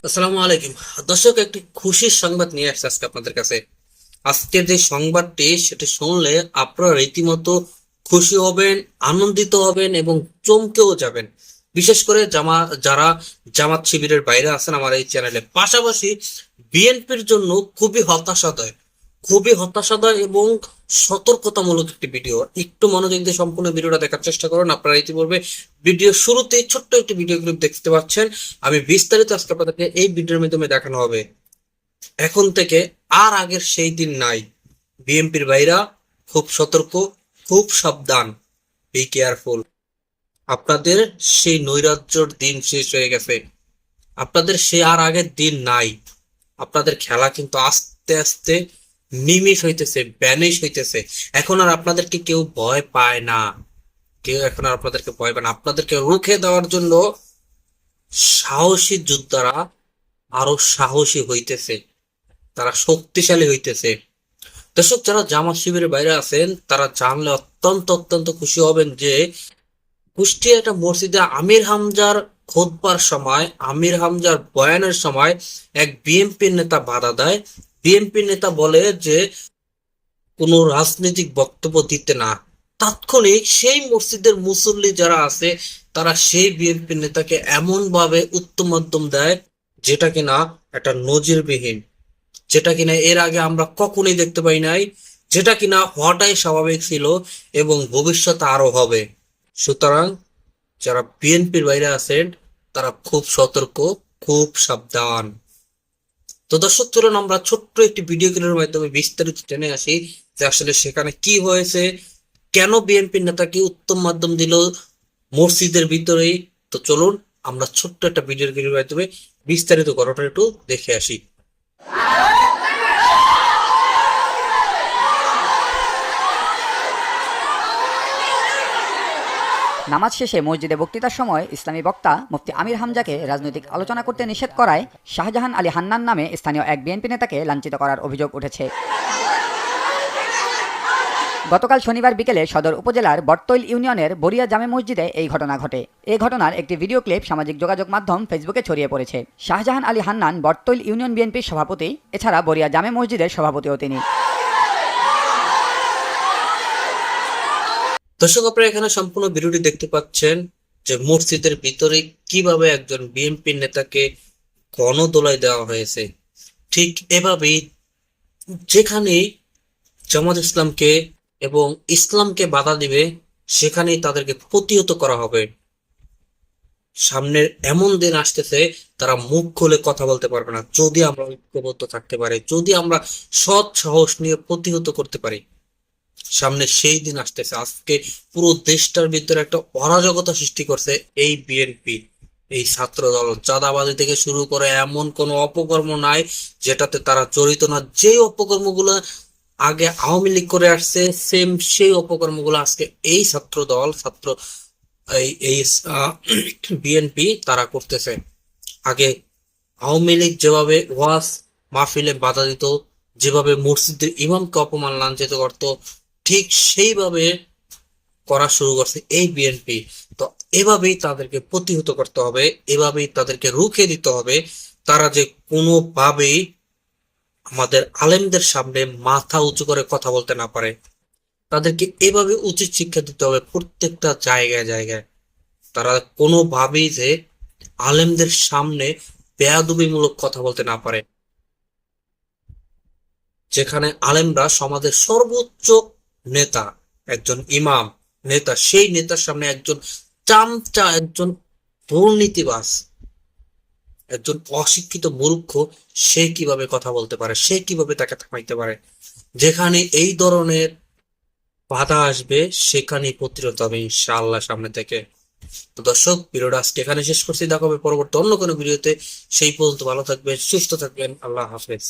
আসসালামু আলাইকুম দর্শক, একটি খুশির সংবাদ নিয়ে আসছে আজকে আপনাদের কাছে। আজকের যে সংবাদটি সেটি শুনলে আপনারা রীতিমতো খুশি হবেন, আনন্দিত হবেন এবং চমকেও যাবেন। বিশেষ করে যারা জামাত শিবিরের বাইরে আছেন আমার এই চ্যানেলে, পাশাপাশি বিএনপির জন্য খুবই হতাশাদায় এবং সতর্কতামূলক একটি ভিডিও। একটু মনোযোগ দিয়ে সম্পূর্ণ ভিডিওটা দেখার চেষ্টা করুন। আপনারা ইতিপূর্বে ভিডিও শুরুতেই ছোট্ট একটি ভিডিও ক্লিপ দেখতে পাচ্ছেন। আমি বিস্তারিত আজকে আপনাদেরকে এই ভিডিওর মাধ্যমে দেখানো হবে। এখন থেকে আর আগের সেই দিন নাই। বিএনপির ভাইরা খুব সতর্ক, খুব সাবধান, বি কেয়ারফুল। আপনাদের সেই নৈরাজ্যর দিন শেষ হয়ে গেছে, আপনাদের সে আর আগের দিন নাই। আপনাদের খেলা কিন্তু আস্তে আস্তে নিমিষ হইতেছে, ব্যানিশ হইতেছে। এখন আর আপনাদেরকে কেউ ভয় পায় না, কেউ এখন আর আপনাদেরকে ভয় পায় না। আপনাদেরকে রুখে দেওয়ার জন্য সাহসী যোদ্ধারা আরো সাহসী হইতেছে, তারা শক্তিশালী হইতেছে। দর্শক, যারা জামাত শিবিরের বাইরে আছেন তারা জানলে অত্যন্ত অত্যন্ত খুশি হবেন যে কুষ্টিয়া একটা মসজিদে আমির হামজার খুতবার সময়, আমির হামজার বয়ানের সময় এক বিএনপির নেতা বাধা দেয়। বিএনপি নেতা বলে যে কোনো রাজনৈতিক বক্তব্য দিতে না। তাৎক্ষণিক সেই মসজিদের মুসল্লি যারা আছে তারা সেই বিএনপি নেতাকে এমন ভাবে উত্তম মাধ্যম দেয় যেটা কিনা একটা নজিরবিহীন, যেটা কিনা এর আগে আমরা কখনোই দেখতে পাই নাই, যেটা কিনা হওয়াটাই স্বাভাবিক ছিল এবং ভবিষ্যতে আরো হবে। সুতরাং যারা বিএনপির বাইরে আছেন তারা খুব সতর্ক, খুব সাবধান। তো দর্শক, চলুন আমরা ছোট্ট একটি ভিডিও ক্লিপের মাধ্যমে বিস্তারিত জেনে আসি যে আসলে সেখানে কি হয়েছে, কেন বিএনপির নেতাকে উত্তম মাধ্যম দিল মসজিদের ভিতরেই। তো চলুন আমরা ছোট্ট একটা ভিডিও ক্লিপের মাধ্যমে বিস্তারিত ঘটনাটা একটু দেখে আসি। নামাজ শেষে মসজিদে বক্তৃতার সময় ইসলামী বক্তা মুফতি আমির হামজাকে রাজনৈতিক আলোচনা করতে নিষেধ করায় শাহজাহান আলী হান্নান নামে স্থানীয় এক বিএনপি নেতাকে লাঞ্ছিত করার অভিযোগ উঠেছে। গতকাল শনিবার বিকেলে সদর উপজেলার বটতৈল ইউনিয়নের বরিয়া জামে মসজিদে এই ঘটনা ঘটে। এই ঘটনার একটি ভিডিও ক্লিপ সামাজিক যোগাযোগ মাধ্যম ফেসবুকে ছড়িয়ে পড়েছে। শাহজাহান আলী হান্নান বটতৈল ইউনিয়ন বিএনপির সভাপতি, এছাড়া বরিয়া জামে মসজিদের সভাপতিও তিনি। দর্শক, আপনারা এখানে সম্পূর্ণ ভিডিওটি দেখতে পাচ্ছেন যে মসজিদের ভিতরে কিভাবে একজন বিএনপি নেতাকে গণদোলাই দেওয়া হয়েছে। ঠিক এভাবেই যেখানে জামাত ইসলামকে এবং ইসলামকে বাধা দিবে সেখানেই তাদেরকে প্রতিহত করা হবে। সামনের এমন দিন আসতেছে তারা মুখ খুলে কথা বলতে পারবে না যদি আমরা ঐক্যবদ্ধ থাকতে পারি, যদি আমরা সৎ সাহস নিয়ে প্রতিহত করতে পারি। সামনে সেই দিন আসতেছে। আজকে পুরো দেশটার ভিতরে একটা অরাজকতা সৃষ্টি করছে এই বিএনপি, এই ছাত্র দল। চাঁদাবাজি থেকে শুরু করে এমন কোনো অপকর্ম নাই যেটাতে তারা জড়িত না। যে অপকর্মগুলো আগে আওয়ামী লীগ করে আসছে, সেম সেই অপকর্মগুলো আজকে এই ছাত্র এই বিএনপি তারা করতেছে। আগে আওয়ামী লীগ যেভাবে ওয়াজ মাহফিলে বাধা দিত, যেভাবে মসজিদের ইমামকে অপমান লাঞ্ছিত করত, ঠিক সেইভাবে করা শুরু করছে এই বিএনপি। তো এভাবেই তাদেরকে প্রতিহত করতে হবে, এভাবেই তাদেরকে রুখে দিতে হবে। তারা যে কোনোভাবেই আমাদের আলেমদের সামনে মাথা উঁচু করে কথা বলতে না পারে, তাদেরকে এভাবে উচিত শিক্ষা দিতে হবে প্রত্যেকটা জায়গায় জায়গায়। তারা কোনোভাবেই যে আলেমদের সামনে বেয়াদবিমূলক কথা বলতে না পারে। যেখানে আলেমরা সমাজের সর্বোচ্চ নেতা, একজন ইমাম নেতা, সেই নেতার সামনে একজন চামচা, একজন দুর্নীতিবাজ, একজন অশিক্ষিত মূর্খ, সে কিভাবে কথা বলতে পারে, সে কিভাবে তাকে থামাইতে পারে। যেখানে এই ধরনের বাধা আসবে সেখানেই প্রতিরোধ হবে ইনশাআল্লাহ সামনে থেকে। তো দর্শক, ভিডিওটা আজকে এখানে শেষ করছি। দেখা হবে পরবর্তী অন্য কোনো ভিডিওতে। সেই পর্যন্ত ভালো থাকবেন, সুস্থ থাকবেন। আল্লাহ হাফেজ।